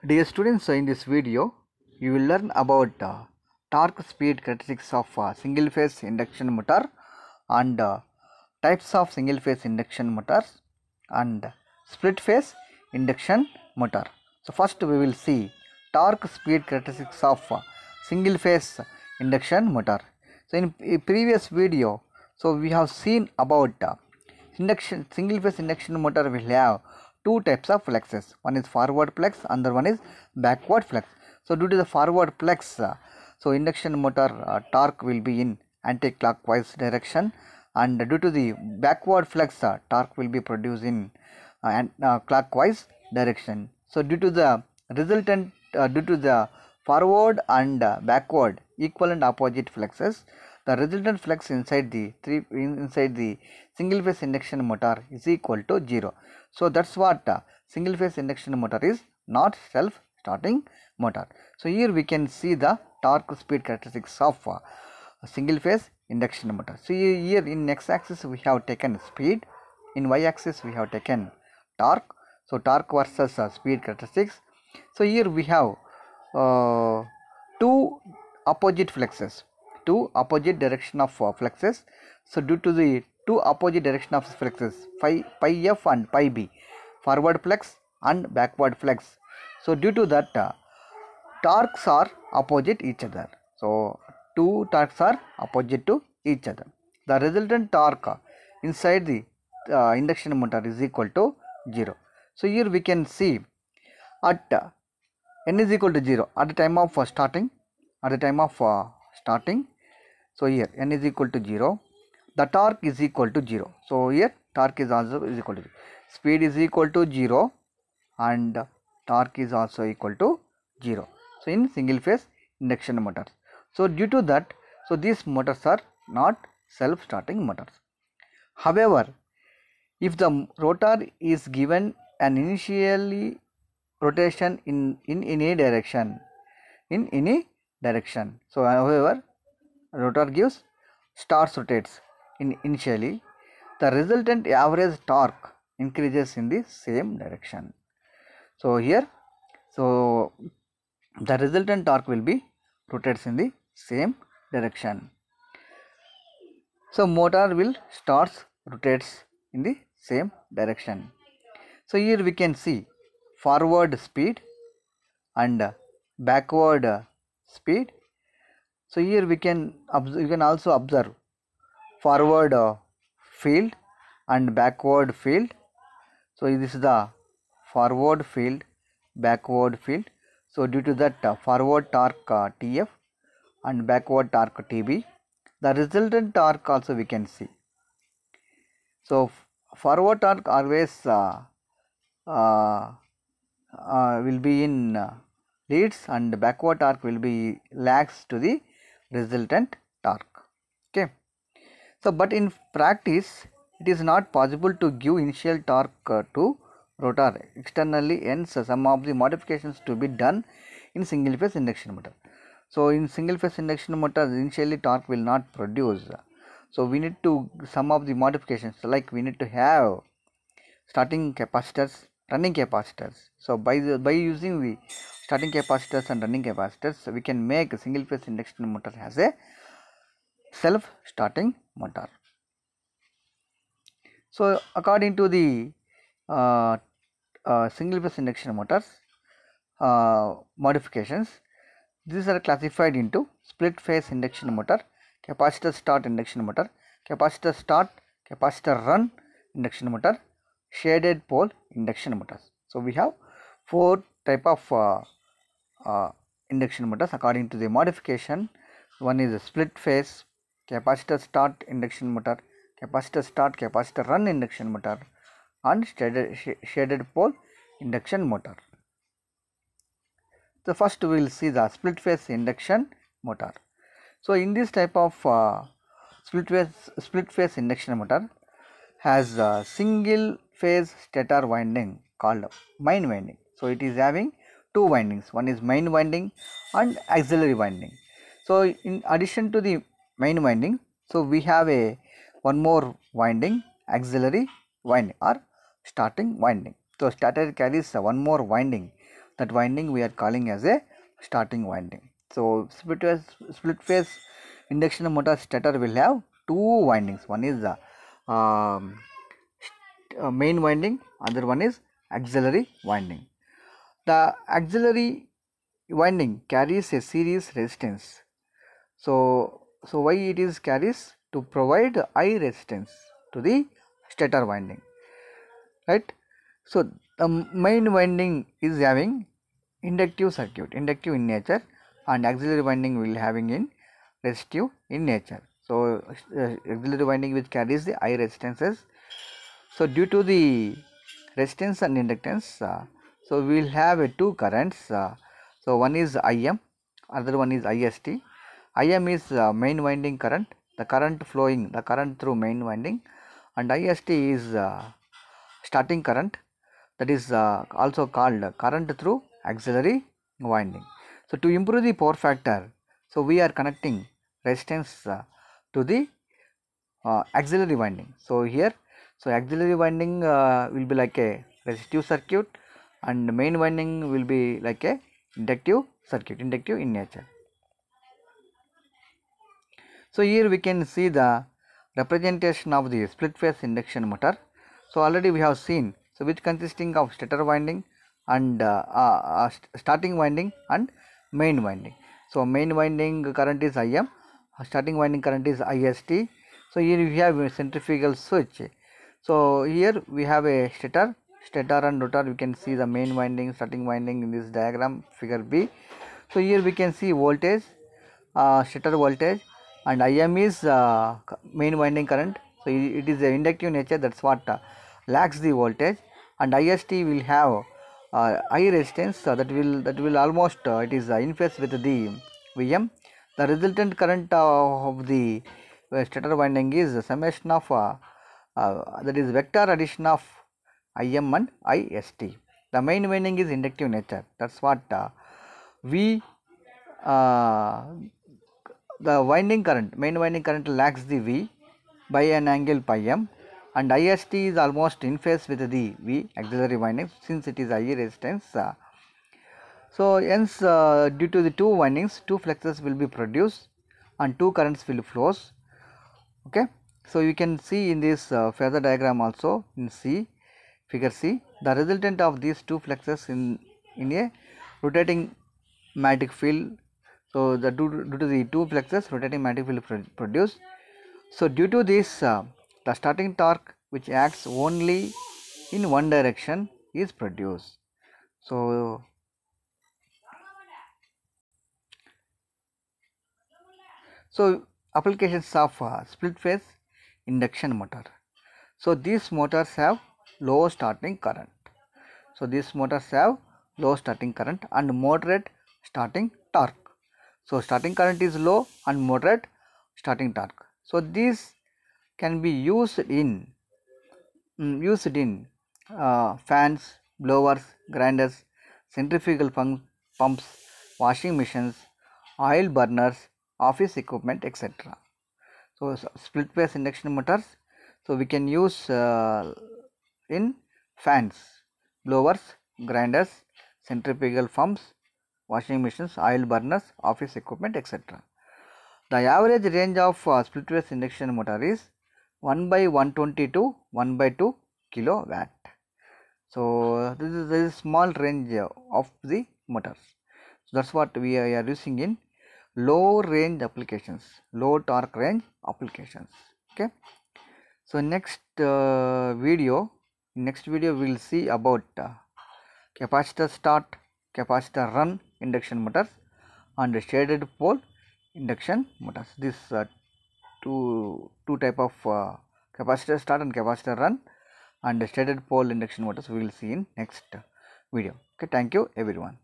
Dear students, in this video, you will learn about torque speed characteristics of single phase induction motor and types of single phase induction motors and split phase induction motor. So, first we will see torque speed characteristics of single phase induction motor. So, in a previous video, we have seen about single phase induction motor will have two types of fluxes. One is forward flux, another one is backward flux. So due to the forward flux, induction motor torque will be in anti-clockwise direction, and due to the backward flux, torque will be produced in clockwise direction. So due to the resultant, due to the forward and backward equal and opposite fluxes, the resultant flux inside the single phase induction motor is equal to 0. So that's what single phase induction motor is, not self starting motor. So here we can see the torque speed characteristics of single phase induction motor. So here in x axis we have taken speed, in y axis we have taken torque. So torque versus speed characteristics. So here we have two opposite fluxes, two opposite direction of fluxes. So due to the two opposite direction of fluxes, pi f and pi b, forward flux and backward flux. So due to that, torques are opposite each other. So two torques are opposite to each other. The resultant torque inside the induction motor is equal to 0. So here we can see at n is equal to 0 at the time of starting. So here n is equal to 0, the torque is equal to 0. So here torque is also is equal to 0. Speed is equal to 0 and torque is also equal to 0. So in single phase induction motors. So due to that, so these motors are not self starting motors. However, if the rotor is given an initially rotation in any direction, so however rotor gives rotates initially, the resultant average torque increases in the same direction. So here, so the resultant torque will be rotates in the same direction. So motor will rotates in the same direction. So here we can see forward speed and backward speed. So here we can also observe forward field and backward field. So this is the forward field, backward field. So due to that, forward torque Tf and backward torque Tb, the resultant torque also we can see. So forward torque always will be in leads, and backward torque will be lags to the resultant torque. Okay. So but in practice it is not possible to give initial torque to rotor externally, hence some of the modifications to be done in single phase induction motor. So in single phase induction motor, initially torque will not produce. So we need to some of the modifications, like we need to have starting capacitors, running capacitors. So by using the starting capacitors and running capacitors, we can make a single phase induction motor as a self starting motor. So according to the single phase induction motors modifications, these are classified into split phase induction motor, capacitor start induction motor, capacitor start, capacitor run induction motor, shaded pole induction motors. So we have four type of induction motors according to the modification. One is a split phase, capacitor start induction motor, capacitor start, capacitor run induction motor, and shaded pole induction motor. So first we will see the split phase induction motor. So in this type of split phase induction motor has a single phase stator winding called main winding. So it is having two windings, one is main winding and auxiliary winding. So in addition to the main winding, so we have one more winding, auxiliary winding or starting winding. So stator carries one more winding. that winding we are calling as a starting winding. So split phase induction motor stator will have two windings. One is the main winding, other one is auxiliary winding. The auxiliary winding carries a series resistance. So why it is carries? To provide high resistance to the stator winding, right? So the main winding is having inductive circuit, inductive in nature, and auxiliary winding will having in resistive in nature. So auxiliary winding which carries the high resistances. So due to the resistance and inductance, so we will have two currents. So one is Im, other one is Ist. Im is main winding current, the current flowing, the current through main winding, and Ist is starting current, that is also called current through auxiliary winding. So to improve the power factor, so we are connecting resistance to the auxiliary winding. So here, so auxiliary winding will be like a resistive circuit, and main winding will be like a inductive circuit, inductive in nature. So here we can see the representation of the split phase induction motor. So already we have seen, so which consisting of stator winding and starting winding and main winding. So main winding current is Im, starting winding current is Ist. So here we have a centrifugal switch. So here we have a stator and rotor. We can see the main winding, starting winding in this diagram, figure B. So here we can see voltage, stator voltage, and Im is main winding current. So it is a inductive nature, that's what lacks the voltage, and Ist will have high resistance, that will almost it is in phase with the Vm. The resultant current of the stator winding is summation of that is vector addition of Im and Ist. The main winding is inductive nature, that's what we the winding current, main winding current lacks the V by an angle pi m, and Ist is almost in phase with the V auxiliary winding since it is high resistance. So hence due to the two windings, two fluxes will be produced and two currents will flows. Okay, so you can see in this phasor diagram also in C, figure C, the resultant of these two fluxes in a rotating magnetic field. So the due to the two fluxes, rotating magnetic field produced. So due to this, the starting torque which acts only in one direction is produced. So applications of split phase induction motor. So these motors have low starting current. So these motors have low starting current and moderate starting torque. So starting current is low and moderate starting torque. So these can be used in fans, blowers, grinders, centrifugal pumps, washing machines, oil burners, office equipment, etc. So split phase induction motors, so we can use in fans, blowers, grinders, centrifugal pumps, washing machines, oil burners, office equipment, etc. The average range of split phase induction motor is 1 by 120 to 1 by 2 kilowatt. So this is a small range of the motors. So that's what we are using in low range applications, low torque range applications. Okay. So next video we will see about capacitor start, capacitor run induction motors and shaded pole induction motors. This two type of capacitor start and capacitor run and shaded pole induction motors we will see in next video. Okay, thank you everyone.